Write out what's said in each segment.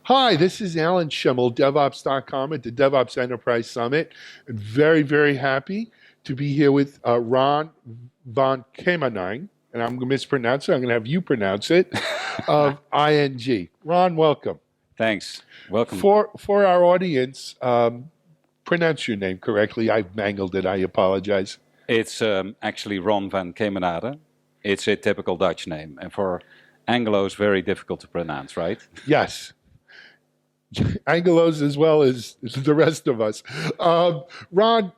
Hi, this is Alan Schimmel, DevOps.com at the DevOps Enterprise Summit. And very, very happy to be here with Ron von Kemenade, and I'm going to mispronounce it. I'm going to have you pronounce it, of ING. Ron, welcome. Thanks. Welcome. For our audience, pronounce your name correctly. I've mangled it. I apologize. It's actually Ron van Kemenade. It's a typical Dutch name, and for Anglos, very difficult to pronounce, right? Yes. Anglos as well as the rest of us. Ron,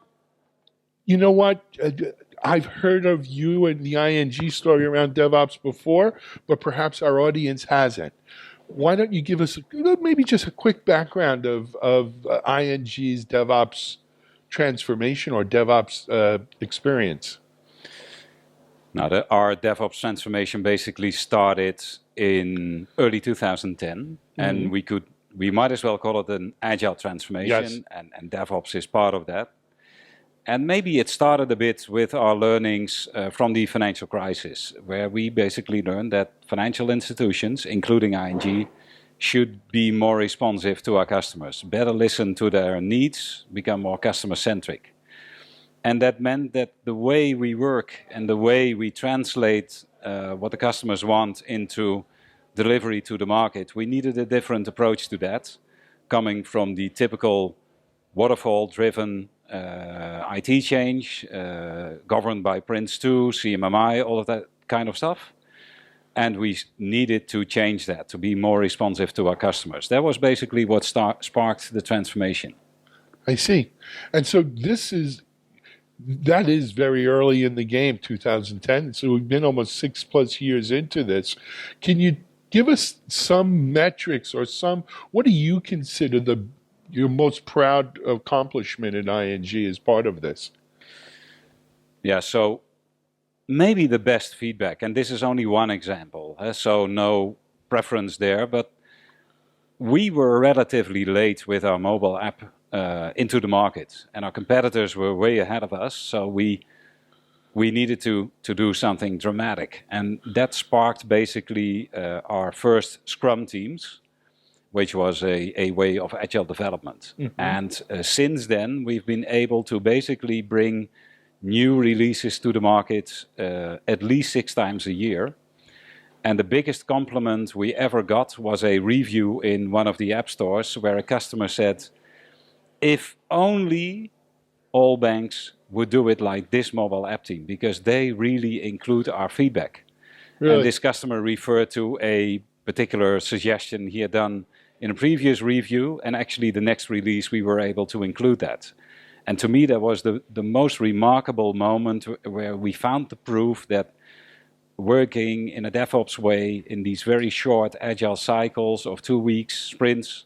you know what? I've heard of you and the ING story around DevOps before, but perhaps our audience hasn't. Why don't you give us maybe just a quick background of ING's DevOps transformation or DevOps experience? Now, our DevOps transformation basically started in early 2010, and we might as well call it an agile transformation, Yes. and DevOps is part of that. And maybe it started a bit with our learnings from the financial crisis, where we basically learned that financial institutions, including ING, should be more responsive to our customers, better listen to their needs, become more customer-centric. And that meant that the way we work and the way we translate what the customers want into delivery to the market, we needed a different approach to that, coming from the typical waterfall-driven IT change, governed by Prince2, CMMI, all of that kind of stuff. And we needed to change that to be more responsive to our customers. That was basically what sparked the transformation. I see. And so that is very early in the game, 2010. So we've been almost 6+ years into this. Can you give us some metrics or what do you consider your most proud accomplishment in ING as part of this? Yeah, so maybe the best feedback, and this is only one example, so no preference there, but we were relatively late with our mobile app into the market, and our competitors were way ahead of us, so we needed to do something dramatic. And that sparked basically our first Scrum teams, which was a way of agile development. Mm-hmm. And since then, we've been able to basically bring new releases to the market at least 6 times a year. And the biggest compliment we ever got was a review in one of the app stores where a customer said, if only all banks would do it like this mobile app team, because they really include our feedback. Really? And this customer referred to a particular suggestion he had done in a previous review, and actually the next release we were able to include that. And to me that was the most remarkable moment where we found the proof that working in a DevOps way in these very short agile cycles of 2 weeks, sprints,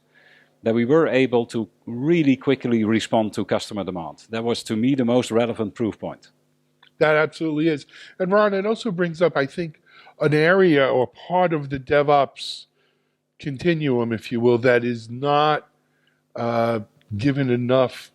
that we were able to really quickly respond to customer demand. That was, to me, the most relevant proof point. That absolutely is. And Ron, it also brings up, I think, an area or part of the DevOps continuum, if you will, that is not given enough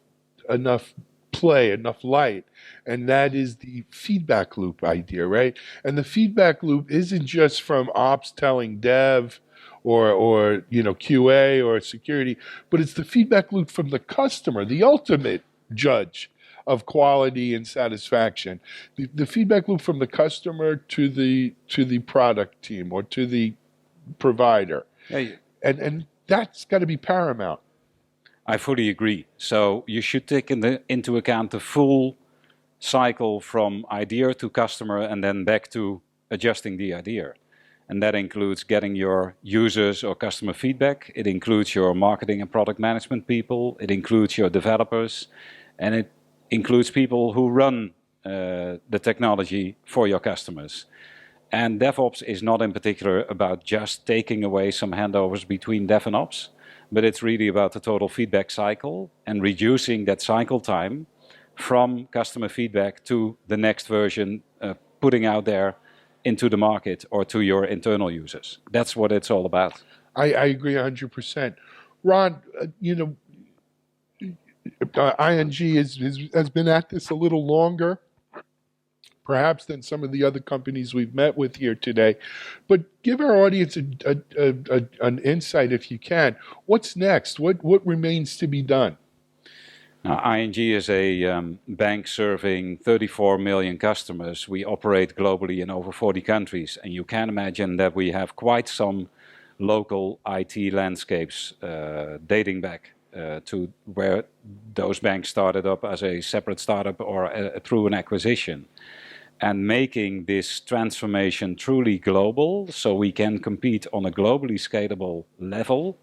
play, enough light, and that is the feedback loop idea, right? And the feedback loop isn't just from ops telling dev or QA or security, but it's the feedback loop from the customer, the ultimate judge of quality and satisfaction. The feedback loop from the customer to the product team or to the provider. Hey. And that's got to be paramount. I fully agree. So you should take into account the full cycle from idea to customer and then back to adjusting the idea. And that includes getting your users or customer feedback. It includes your marketing and product management people. It includes your developers. And it includes people who run the technology for your customers. And DevOps is not in particular about just taking away some handovers between Dev and Ops, but it's really about the total feedback cycle and reducing that cycle time from customer feedback to the next version, putting out there into the market or to your internal users. That's what it's all about. I agree 100%. Ron, ING has been at this a little longer. perhaps than some of the other companies we've met with here today. But give our audience an insight, if you can. What's next? What remains to be done? Now, ING is a bank serving 34 million customers. We operate globally in over 40 countries, and you can imagine that we have quite some local IT landscapes dating back to where those banks started up as a separate startup or through an acquisition. And making this transformation truly global so we can compete on a globally scalable level,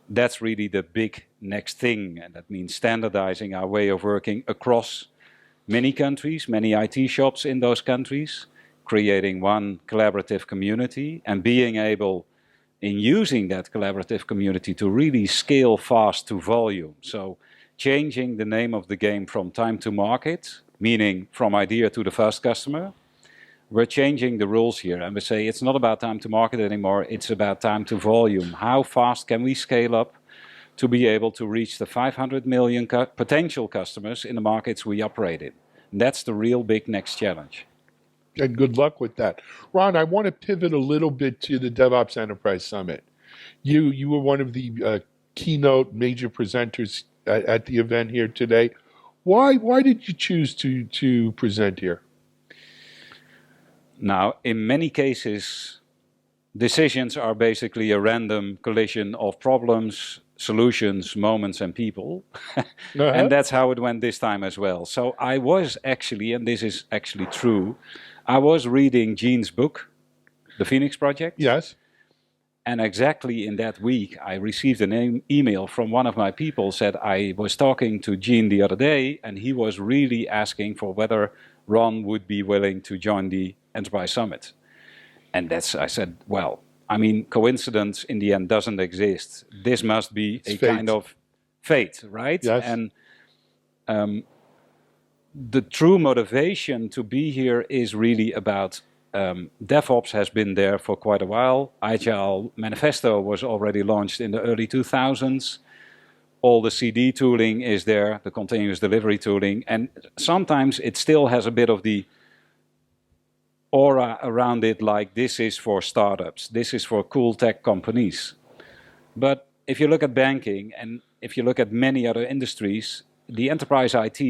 that's really the big next thing. And that means standardizing our way of working across many countries, many IT shops in those countries, creating one collaborative community and being able, in using that collaborative community, to really scale fast to volume. So changing the name of the game from time to market, meaning from idea to the first customer. We're changing the rules here, and we say it's not about time to market anymore, it's about time to volume. How fast can we scale up to be able to reach the 500 million potential customers in the markets we operate in? And that's the real big next challenge. And good luck with that. Ron, I want to pivot a little bit to the DevOps Enterprise Summit. You were one of the keynote major presenters at the event here today. Why did you choose to present here? Now, in many cases, decisions are basically a random collision of problems, solutions, moments, and people. And that's how it went this time as well. So I was actually, and this is actually true, I was reading Gene's book, The Phoenix Project. Yes. And exactly in that week, I received an email from one of my people, said I was talking to Gene the other day, and he was really asking for whether Ron would be willing to join the Enterprise Summit. And I said, well, I mean, coincidence in the end doesn't exist. This must be It's a fate. kind of fate, right? Yes. And the true motivation to be here is really about DevOps has been there for quite a while. Agile Manifesto was already launched in the early 2000s. All the CD tooling is there, the continuous delivery tooling. And sometimes it still has a bit of the aura around it, like this is for startups, this is for cool tech companies. But if you look at banking and if you look at many other industries, the enterprise IT,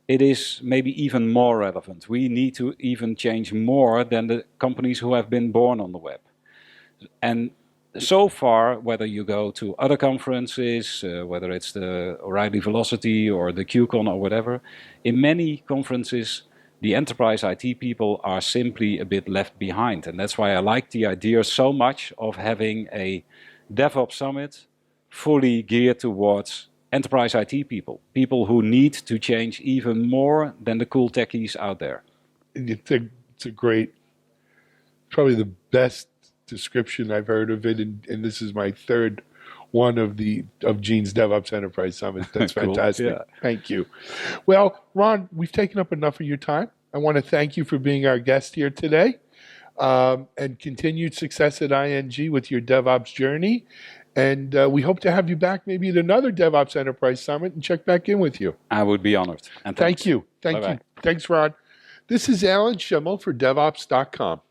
it is maybe even more relevant. We need to even change more than the companies who have been born on the web. And so far, whether you go to other conferences, whether it's the O'Reilly Velocity or the QCon or whatever, in many conferences, the enterprise IT people are simply a bit left behind. And that's why I like the idea so much of having a DevOps Summit fully geared towards enterprise IT people, people who need to change even more than the cool techies out there. It's a great, probably the best description I've heard of it, and this is my third one of Gene's DevOps Enterprise Summit. That's Cool. fantastic. Yeah. Thank you. Well, Ron, we've taken up enough of your time. I want to thank you for being our guest here today, and continued success at ING with your DevOps journey. And we hope to have you back maybe at another DevOps Enterprise Summit and check back in with you. I would be honored. And Thank thanks. you. Thank Bye-bye. you. Thanks, Ron. This is Alan Schimmel for DevOps.com.